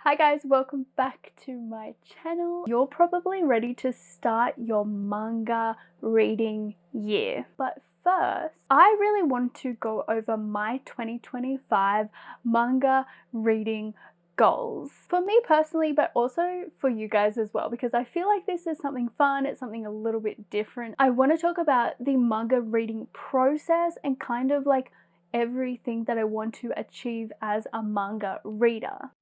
Hi guys, welcome back to my channel. You're probably ready to start your manga reading year. But first, I really want to go over my 2025 manga reading goals. For me personally, but also for you guys as well, because I feel like this is something fun, it's something a little bit different. I want to talk about the manga reading process and kind of like everything that I want to achieve as a manga reader.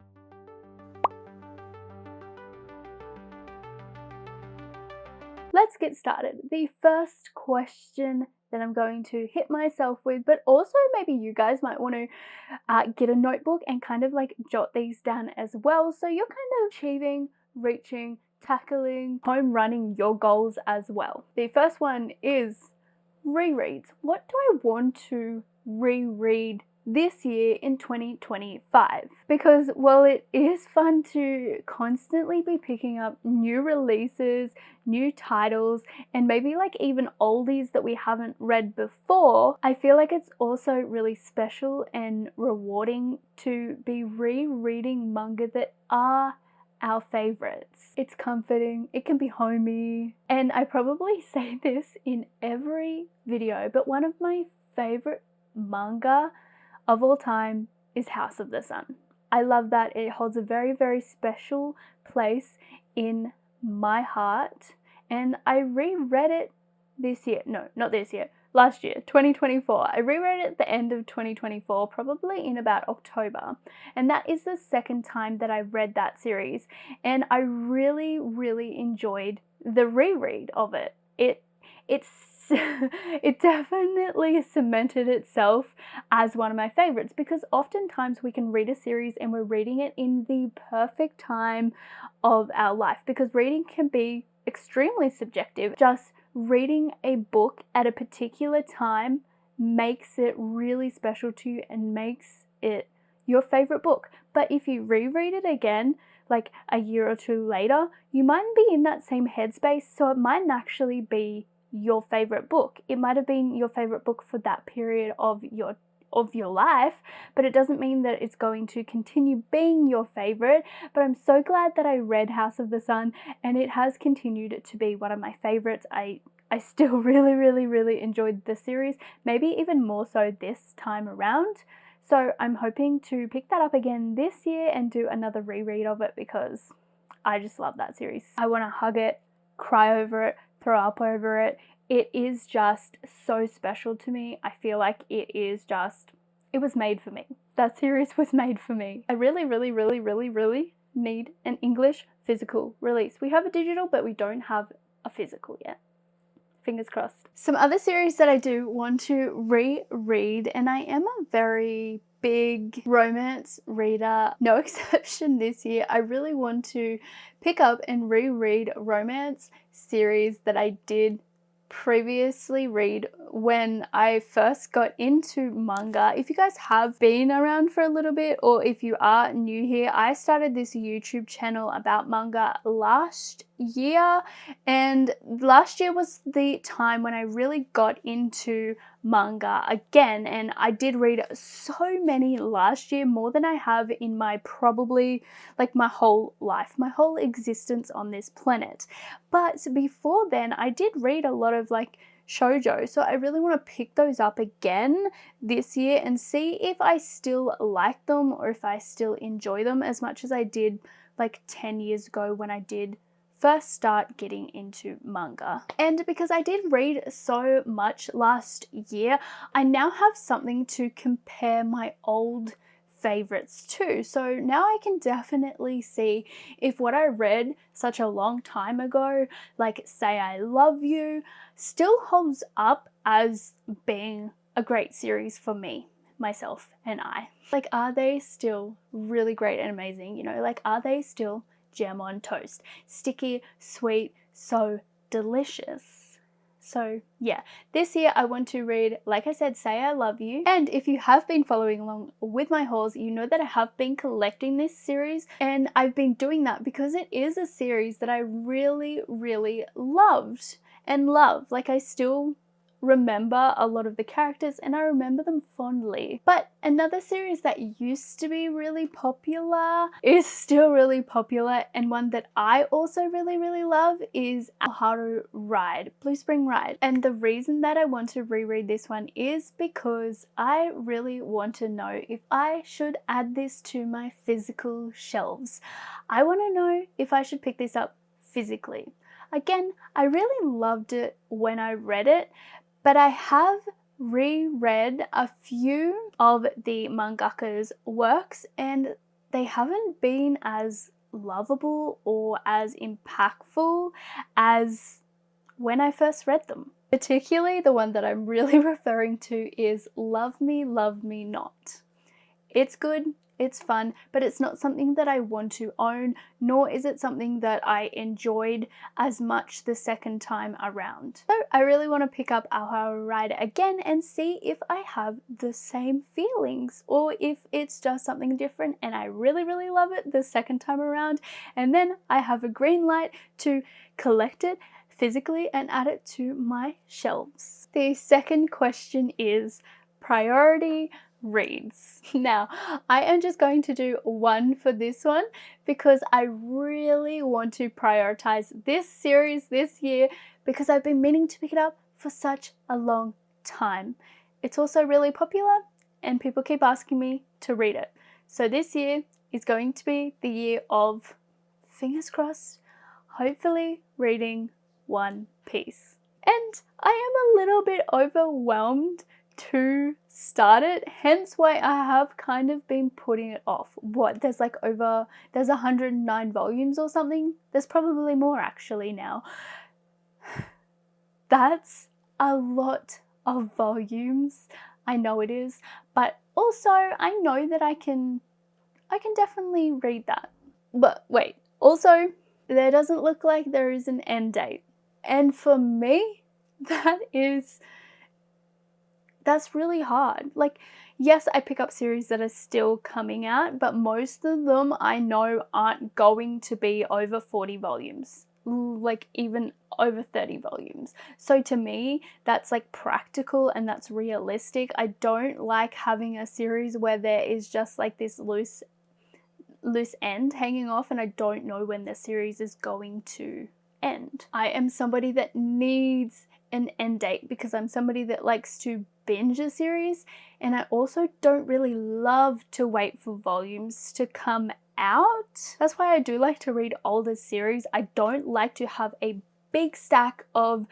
Let's get started. The first question that I'm going to hit myself with, but also maybe you guys might want to get a notebook and kind of like jot these down as well. So you're kind of achieving, reaching, tackling, home running your goals as well. The first one is rereads. What do I want to reread this year in 2025? Because while it is fun to constantly be picking up new releases, new titles, and maybe like even oldies that we haven't read before, I feel like it's also really special and rewarding to be rereading manga that are our favorites. It's comforting, it can be homey, and I probably say this in every video, but one of my favorite manga of all time is House of the Sun. I love that. It holds a very, very special place in my heart, and I reread it this year. No, not this year. Last year, 2024. I reread it at the end of 2024, probably in about October. And that is the second time that I read that series. And I really, really enjoyed the reread of it. It definitely cemented itself as one of my favorites, because oftentimes we can read a series and we're reading it in the perfect time of our life, because reading can be extremely subjective. Just reading a book at a particular time makes it really special to you and makes it your favorite book. But if you reread it again, like a year or two later, you mightn't be in that same headspace, so it mightn't actually be your favorite book. It might have been your favorite book for that period of your life, but it doesn't mean that it's going to continue being your favorite. But I'm so glad that I read House of the Sun, and it has continued to be one of my favorites. I still really enjoyed the series, maybe even more so this time around. So I'm hoping to pick that up again this year and do another reread of it, because I just love that series. I want to hug it, cry over it, throw up over it. It is just so special to me. I feel like it was made for me. That series was made for me. I really need an English physical release. We have a digital, but we don't have a physical yet. Fingers crossed. Some other series that I do want to reread, and I am a very big romance reader, no exception this year. I really want to pick up and reread romance series that I did previously read when I first got into manga. If you guys have been around for a little bit, or if you are new here, I started this YouTube channel about manga last year, and last year was the time when I really got into manga again, and I did read so many last year, more than I have in my probably like my whole life, my whole existence on this planet. But before then, I did read a lot of like shoujo, so I really want to pick those up again this year and see if I still like them, or if I still enjoy them as much as I did like 10 years ago when I did first start getting into manga. And because I did read so much last year, I now have something to compare my old favorites too. So now I can definitely see if what I read such a long time ago, like Say I Love You, still holds up as being a great series for me, myself, and I. Like, are they still really great and amazing? You know, like, are they still jam on toast? Sticky, sweet, so delicious. So yeah, this year I want to read, like I said, Say I Love You. And if you have been following along with my hauls, you know that I have been collecting this series, and I've been doing that because it is a series that I really loved and love. Like, I still remember a lot of the characters and I remember them fondly. But another series that used to be really popular is still really popular, and one that I also really love is Haru Ride, Blue Spring Ride. And the reason that I want to reread this one is because I really want to know if I should add this to my physical shelves. I want to know if I should pick this up physically. Again, I really loved it when I read it, but I have reread a few of the mangaka's works and they haven't been as lovable or as impactful as when I first read them. Particularly the one that I'm really referring to is Love Me Not. It's good, it's fun, but it's not something that I want to own, nor is it something that I enjoyed as much the second time around. So I really want to pick up Haru Ride again and see if I have the same feelings or if it's just something different and I really love it the second time around, and then I have a green light to collect it physically and add it to my shelves. The second question is priority reads. Now, I am just going to do one for this one because I really want to prioritize this series this year because I've been meaning to pick it up for such a long time. It's also really popular and people keep asking me to read it. So this year is going to be the year of, fingers crossed, hopefully reading One Piece. And I am a little bit overwhelmed to start it, hence why I have kind of been putting it off. There's 109 volumes or something. There's probably more actually now. That's a lot of volumes. I know it is, but also I know that I can definitely read that. But wait, also there doesn't look like there is an end date. And for me, that's really hard. Like, yes, I pick up series that are still coming out, but most of them I know aren't going to be over 40 volumes, like even over 30 volumes. So to me, that's like practical and that's realistic. I don't like having a series where there is just like this loose end hanging off and I don't know when the series is going to end. I am somebody that needs an end date because I'm somebody that likes to binge a series, and I also don't really love to wait for volumes to come out. That's why I do like to read older series. I don't like to have a big stack of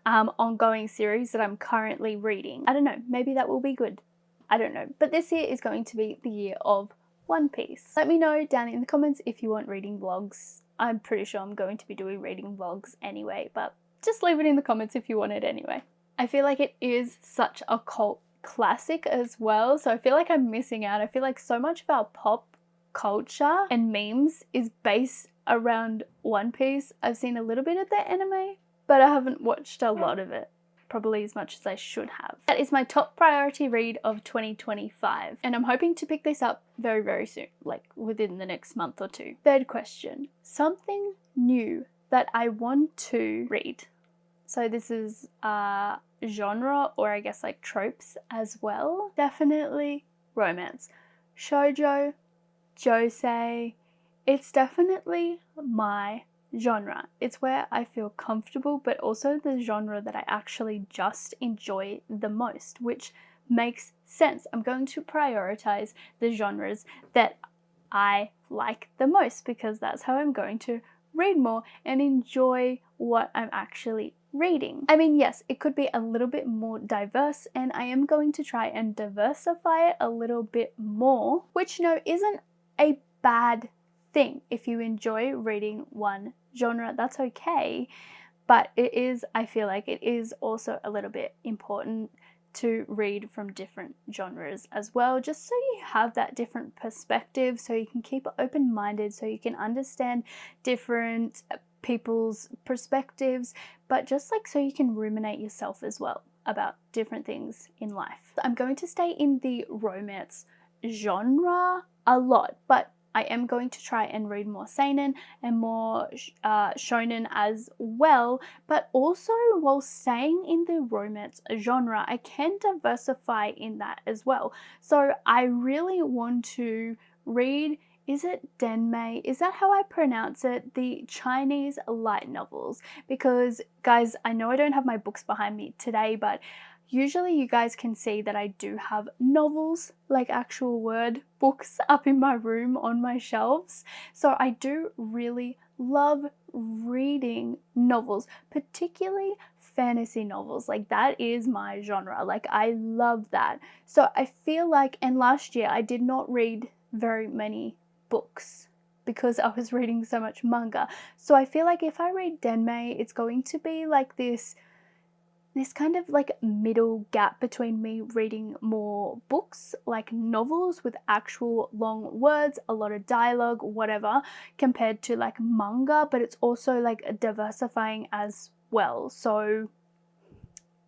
ongoing series that I'm currently reading. I don't know, maybe that will be good. I don't know. But this year is going to be the year of One Piece. Let me know down in the comments if you want reading vlogs. I'm pretty sure I'm going to be doing reading vlogs anyway, but just leave it in the comments if you want it anyway. I feel like it is such a cult classic as well, so I feel like I'm missing out. I feel like so much of our pop culture and memes is based around One Piece. I've seen a little bit of the anime, but I haven't watched a lot of it. Probably as much as I should have. That is my top priority read of 2025, and I'm hoping to pick this up very soon, like within the next month or two. Third question, something new that I want to read. So this is genre, or I guess like tropes as well. Definitely romance. Shoujo, josei, it's definitely my genre. It's where I feel comfortable, but also the genre that I actually just enjoy the most, which makes sense. I'm going to prioritize the genres that I like the most because that's how I'm going to read more and enjoy what I'm actually reading. I mean, yes, it could be a little bit more diverse, and I am going to try and diversify it a little bit more, which isn't a bad thing. If you enjoy reading one genre, that's okay, but I feel like it is also a little bit important to read from different genres as well, just so you have that different perspective, so you can keep open-minded, so you can understand different people's perspectives, but just like so you can ruminate yourself as well about different things in life. I'm going to stay in the romance genre a lot, but I am going to try and read more seinen and more shonen as well, but also while staying in the romance genre, I can diversify in that as well. So I really want to read, is it denmei? Is that how I pronounce it? The Chinese light novels. Because guys, I know I don't have my books behind me today, but usually you guys can see that I do have novels, like actual word books up in my room on my shelves. So I do really love reading novels, particularly fantasy novels. Like that is my genre. Like I love that. So I feel like, and last year I did not read very many books because I was reading so much manga. So I feel like if I read denmei, it's going to be like this kind of like middle gap between me reading more books, like novels with actual long words, a lot of dialogue, whatever, compared to like manga, but it's also like diversifying as well. So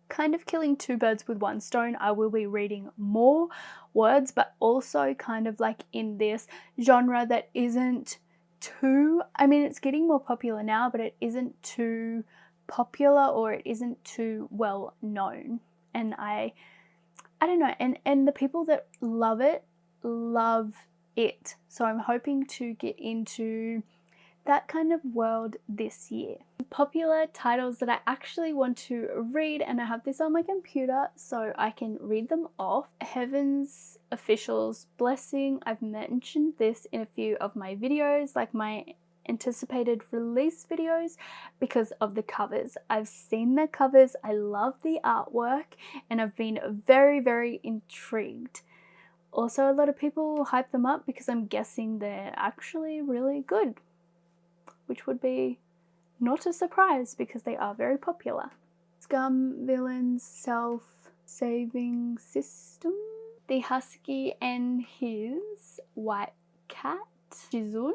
kind of killing two birds with one stone. I will be reading more words, but also kind of like in this genre that isn't too, I mean, it's getting more popular now, but it isn't too popular or it isn't too well known. And I don't know, and the people that love it. So I'm hoping to get into that kind of world this year. Popular titles that I actually want to read, and I have this on my computer so I can read them off. Heaven's Official's Blessing. I've mentioned this in a few of my videos, like my anticipated release videos, because of the covers. I've seen the covers, I love the artwork, and I've been very, very intrigued. Also, a lot of people hype them up because I'm guessing they're actually really good, which would be not a surprise because they are very popular. Scum Villain's Self-Saving System. The Husky and His White Cat. Jizun.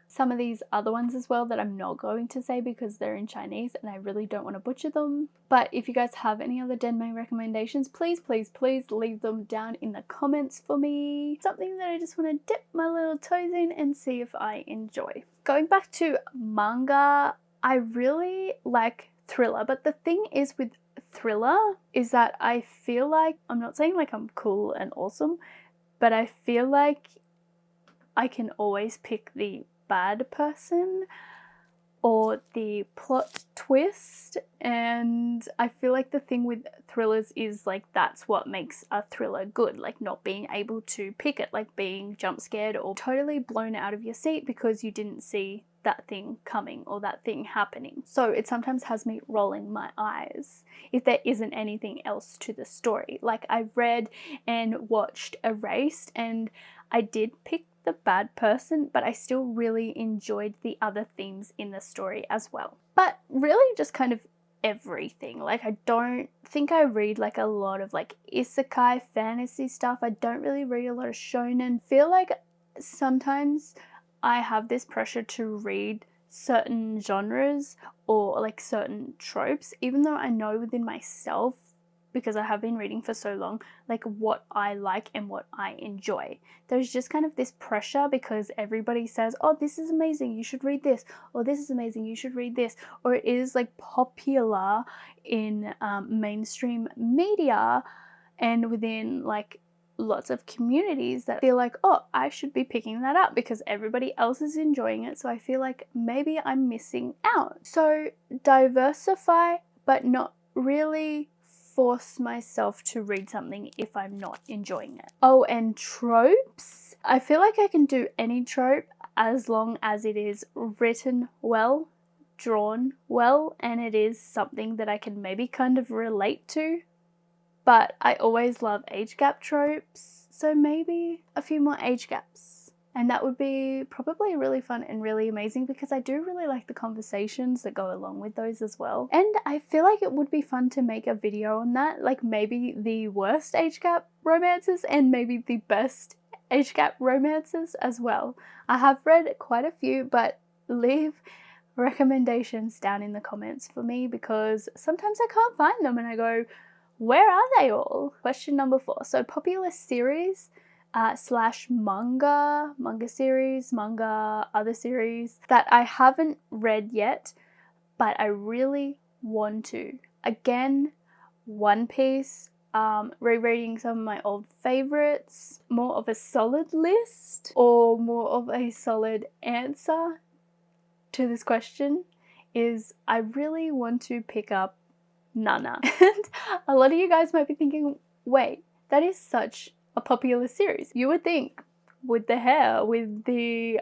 Some of these other ones as well that I'm not going to say because they're in Chinese and I really don't want to butcher them. But if you guys have any other denmei recommendations, please, please, please leave them down in the comments for me. Something that I just want to dip my little toes in and see if I enjoy. Going back to manga, I really like thriller, but the thing is with thriller is that I feel like, I'm not saying like I'm cool and awesome, but I feel like I can always pick the bad person or the plot twist, and I feel like the thing with thrillers is like that's what makes a thriller good, like not being able to pick it, like being jump scared or totally blown out of your seat because you didn't see that thing coming or that thing happening. So it sometimes has me rolling my eyes if there isn't anything else to the story. Like I read and watched Erased and I did pick the bad person, but I still really enjoyed the other themes in the story as well. But really just kind of everything. Like I don't think I read like a lot of like isekai fantasy stuff. I don't really read a lot of shonen. Feel like sometimes I have this pressure to read certain genres or like certain tropes, even though I know within myself, because I have been reading for so long, like what I like and what I enjoy. There's just kind of this pressure because everybody says, oh, this is amazing, you should read this, or this is amazing, you should read this, or it is like popular in mainstream media and within like lots of communities that feel like, oh, I should be picking that up because everybody else is enjoying it, so I feel like maybe I'm missing out. So diversify, but not really force myself to read something if I'm not enjoying it. Oh, and tropes. I feel like I can do any trope as long as it is written well, drawn well, and it is something that I can maybe kind of relate to. But I always love age gap tropes, so maybe a few more age gaps. And that would be probably really fun and really amazing because I do really like the conversations that go along with those as well. And I feel like it would be fun to make a video on that, like maybe the worst age gap romances and maybe the best age gap romances as well. I have read quite a few, but leave recommendations down in the comments for me because sometimes I can't find them and I go, where are they all? Question number 4. So popular series. slash manga series, other series that I haven't read yet, but I really want to. Again, One Piece, rereading some of my old favorites, more of a solid list or more of a solid answer to this question is I really want to pick up Nana. And a lot of you guys might be thinking, wait, that is such a popular series. You would think with the hair, with the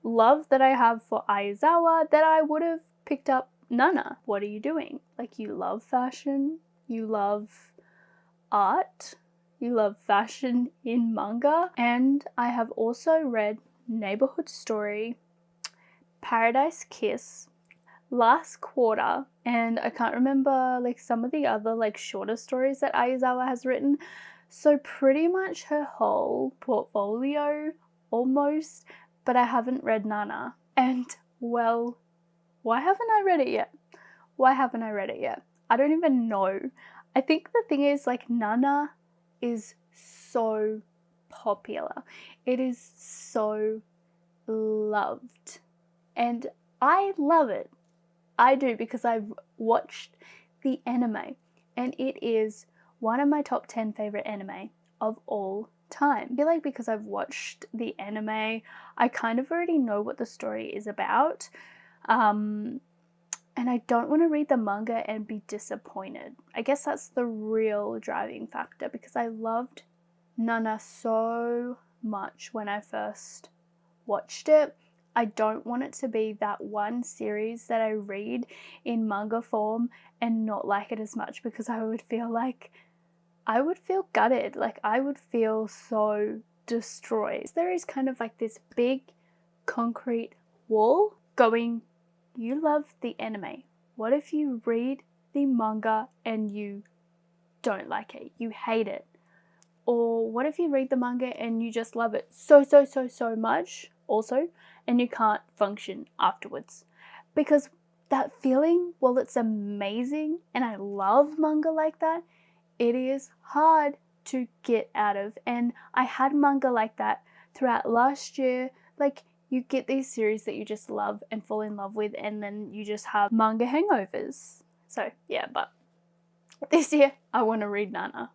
love that I have for Aizawa, that I would have picked up Nana. What are you doing? Like, you love fashion, you love art, you love fashion in manga, and I have also read Neighborhood Story, Paradise Kiss, Last Quarter, and I can't remember like some of the other like shorter stories that Aizawa has written. So pretty much her whole portfolio almost, but I haven't read Nana. And well, why haven't I read it yet? Why haven't I read it yet? I don't even know. I think the thing is, like, Nana is so popular. It is so loved. And I love it. I do, because I've watched the anime and it is one of my top 10 favorite anime of all time. I feel like because I've watched the anime, I kind of already know what the story is about. And I don't want to read the manga and be disappointed. I guess that's the real driving factor, because I loved Nana so much when I first watched it. I don't want it to be that one series that I read in manga form and not like it as much, because I would feel gutted. Like, I would feel so destroyed. There is kind of like this big concrete wall going, you love the anime. What if you read the manga and you don't like it? You hate it. Or what if you read the manga and you just love it so much also, and you can't function afterwards? Because that feeling, while it's amazing and I love manga like that, it is hard to get out of. And I had manga like that throughout last year. Like, you get these series that you just love and fall in love with, and then you just have manga hangovers. So yeah, but this year I want to read Nana.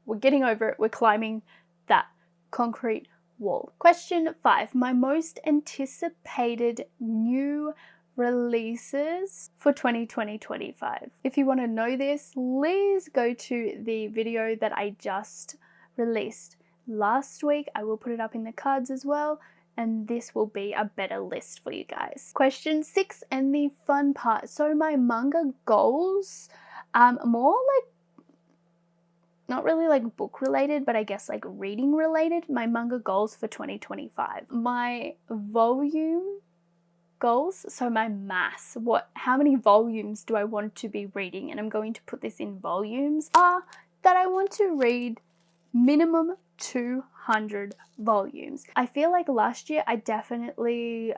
We're getting over it. We're climbing that concrete wall. Question 5. My most anticipated new releases for 2020-25. If you want to know this, please go to the video that I just released last week. I will put it up in the cards as well, and this will be a better list for you guys. Question 6, and the fun part. So my manga goals, more like, not really like book related, but I guess like reading related. My manga goals for 2025. My volume goals, so my mass, how many volumes do I want to be reading, and I'm going to put this in volumes, are that I want to read minimum 200 volumes. I feel like last year I definitely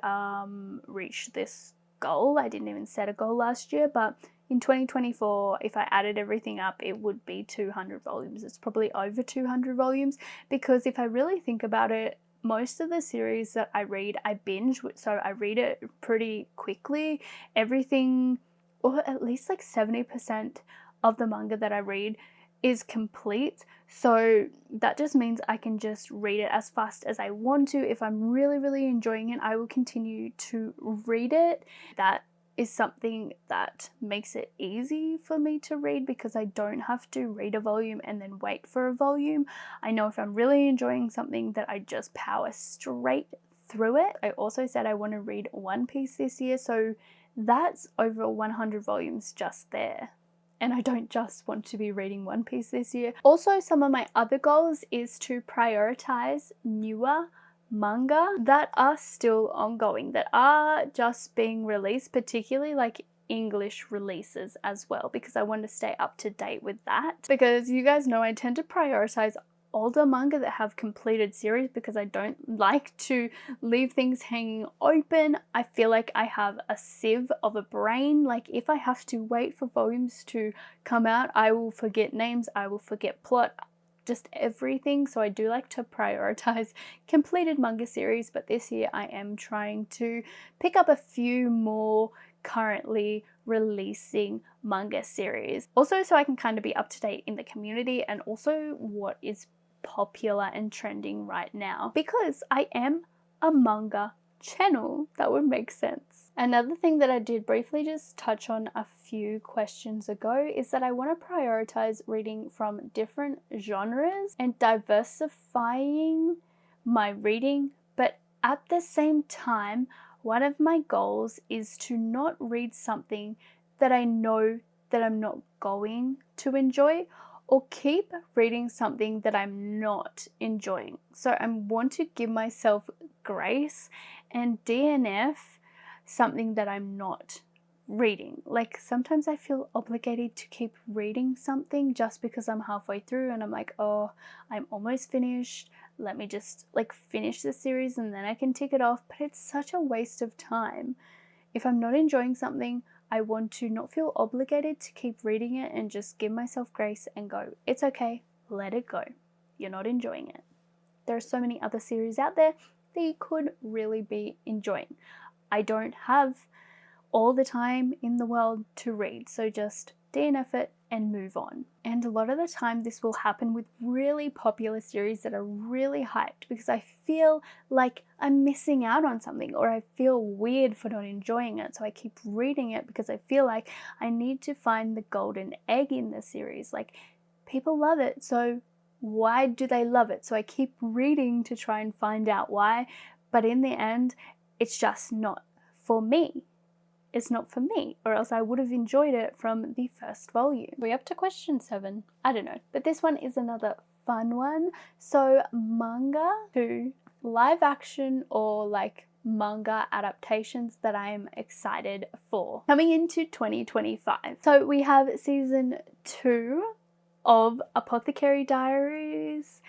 reached this goal. I didn't even set a goal last year, but in 2024, if I added everything up, it would be 200 volumes. It's probably over 200 volumes, because if I really think about it, most of the series that I read, I binge, so I read it pretty quickly. Everything, or at least like 70% of the manga that I read is complete. So that just means I can just read it as fast as I want to. If I'm really enjoying it, I will continue to read it. That is something that makes it easy for me to read, because I don't have to read a volume and then wait for a volume. I know if I'm really enjoying something that I just power straight through it. I also said I want to read One Piece this year, so that's over 100 volumes just there. And I don't just want to be reading One Piece this year. Also, some of my other goals is to prioritize newer manga that are still ongoing, that are just being released, particularly like English releases as well, because I want to stay up to date with that. Because you guys know I tend to prioritize older manga that have completed series, because I don't like to leave things hanging open. I feel like I have a sieve of a brain. Like, if I have to wait for volumes to come out, I will forget names, I will forget plot. just everything. So I do like to prioritize completed manga series, but this year I am trying to pick up a few more currently releasing manga series. Also, so I can kind of be up to date in the community and also what is popular and trending right now, because I am a manga channel. That would make sense. Another thing that I did briefly just touch on a few questions ago is that I want to prioritize reading from different genres and diversifying my reading, but at the same time, one of my goals is to not read something that I know that I'm not going to enjoy, or keep reading something that I'm not enjoying. So I want to give myself grace and DNF something that I'm not reading. Like sometimes I feel obligated to keep reading something just because I'm halfway through and I'm like, oh, I'm almost finished. Let me just like finish the series and then I can tick it off. But it's such a waste of time. If I'm not enjoying something, I want to not feel obligated to keep reading it and just give myself grace and go, it's okay, let it go. You're not enjoying it. There are so many other series out there that you could really be enjoying. I don't have all the time in the world to read, so just DNF it and move on. And a lot of the time this will happen with really popular series that are really hyped because I feel like I'm missing out on something, or I feel weird for not enjoying it, so I keep reading it because I feel like I need to find the golden egg in the series. Like, people love it, so why do they love it? So I keep reading to try and find out why, but in the end it's just not for me. It's not for me, or else I would have enjoyed it from the first volume. We're up to question 7. I don't know, but this one is another fun one. So manga to live action or like manga adaptations that I'm excited for coming into 2025. So we have season 2 of Apothecary Diaries.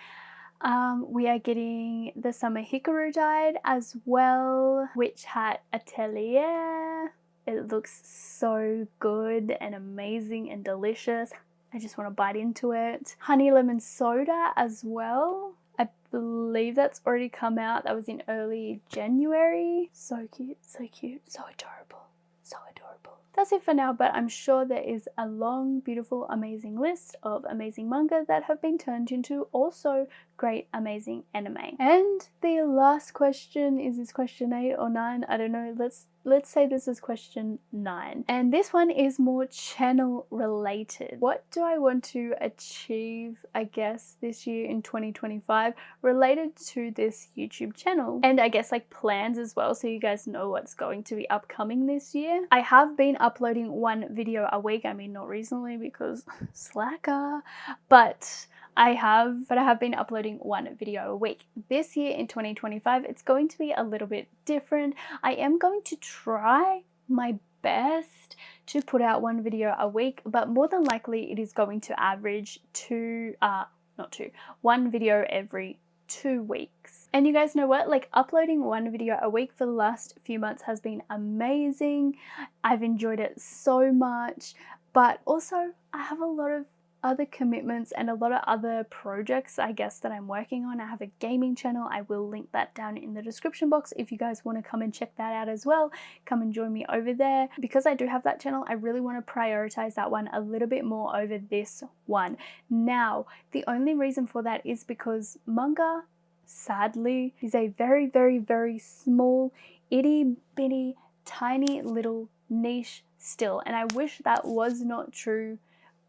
We are getting The Summer Hikaru Died as well, Witch Hat Atelier. It looks so good and amazing and delicious. I just want to bite into it. Honey Lemon Soda as well. I believe that's already come out. That was in early January. So cute, so cute, so adorable, so adorable. That's it for now, but I'm sure there is a long, beautiful, amazing list of amazing manga that have been turned into also great, amazing anime. And the last question, is this question 8 or 9? I don't know. Let's say this is question 9. And this one is more channel related. What do I want to achieve, I guess, this year in 2025 related to this YouTube channel? And I guess like plans as well, so you guys know what's going to be upcoming this year. I have been uploading 1 video a week. I mean, not recently because slacker, but I have been uploading 1 video a week. This year in 2025, it's going to be a little bit different. I am going to try my best to put out 1 video a week, but more than likely it is going to average 1 video every 2 weeks. And you guys know what? Like, uploading 1 video a week for the last few months has been amazing. I've enjoyed it so much, but also I have a lot of other commitments and a lot of other projects, I guess, that I'm working on. I have a gaming channel. I will link that down in the description box if you guys want to come and check that out as well. Come and join me over there. Because I do have that channel, I really want to prioritize that one a little bit more over this one. Now, the only reason for that is because manga, sadly, is a very, very, very small, itty bitty, tiny little niche still. And I wish that was not true,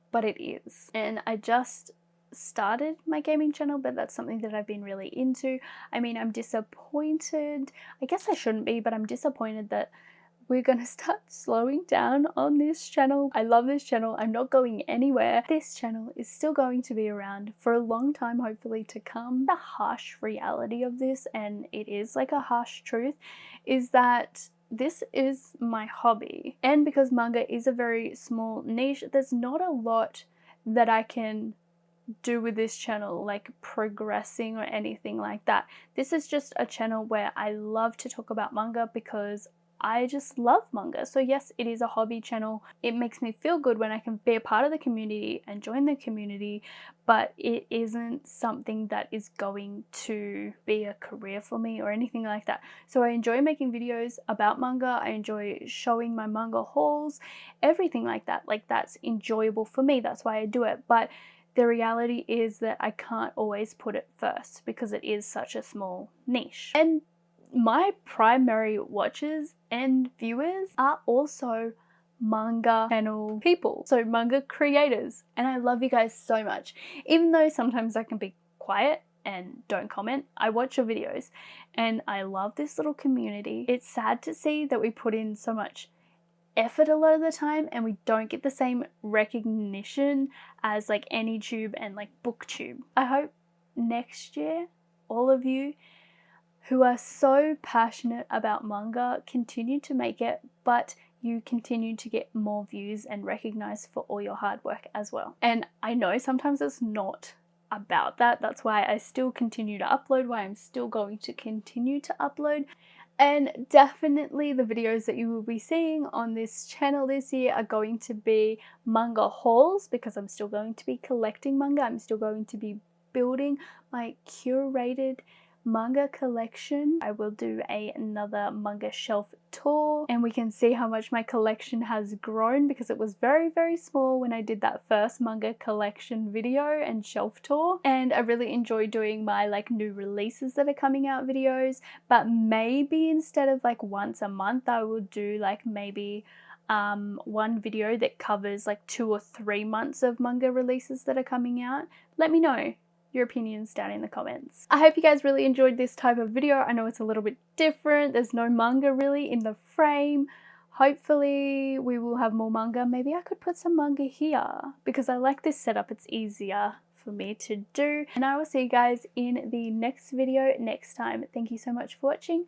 but it is. And I just started my gaming channel, but that's something that I've been really into. I mean, I'm disappointed. I guess I shouldn't be, but I'm disappointed that we're gonna start slowing down on this channel. I love this channel. I'm not going anywhere. This channel is still going to be around for a long time, hopefully to come. The harsh reality of this, and it is like a harsh truth, is that this is my hobby, and because manga is a very small niche, there's not a lot that I can do with this channel, like progressing or anything like that. This is just a channel where I love to talk about manga because I just love manga. So yes, it is a hobby channel. It makes me feel good when I can be a part of the community and join the community, but it isn't something that is going to be a career for me or anything like that. So I enjoy making videos about manga. I enjoy showing my manga hauls, everything like that. Like, that's enjoyable for me. That's why I do it. But the reality is that I can't always put it first because it is such a small niche. And my primary watchers and viewers are also manga channel people, so manga creators, and I love you guys so much. Even though sometimes I can be quiet and don't comment, I watch your videos and I love this little community. It's sad to see that we put in so much effort a lot of the time and we don't get the same recognition as like AnyTube and like BookTube. I hope next year all of you who are so passionate about manga continue to make it, but you continue to get more views and recognized for all your hard work as well. And I know sometimes it's not about that. That's why I still continue to upload, why I'm still going to continue to upload. And definitely the videos that you will be seeing on this channel this year are going to be manga hauls, because I'm still going to be collecting manga. I'm still going to be building my curated manga collection. I will do another manga shelf tour and we can see how much my collection has grown, because it was very, very small when I did that first manga collection video and shelf tour. And I really enjoy doing my like new releases that are coming out videos, but maybe instead of like once a month, I will do like maybe one video that covers like 2 or 3 months of manga releases that are coming out. Let me know your opinions down in the comments. I hope you guys really enjoyed this type of video. I know it's a little bit different. There's no manga really in the frame. Hopefully we will have more manga. Maybe I could put some manga here because I like this setup. It's easier for me to do. And I will see you guys in the next video next time. Thank you so much for watching.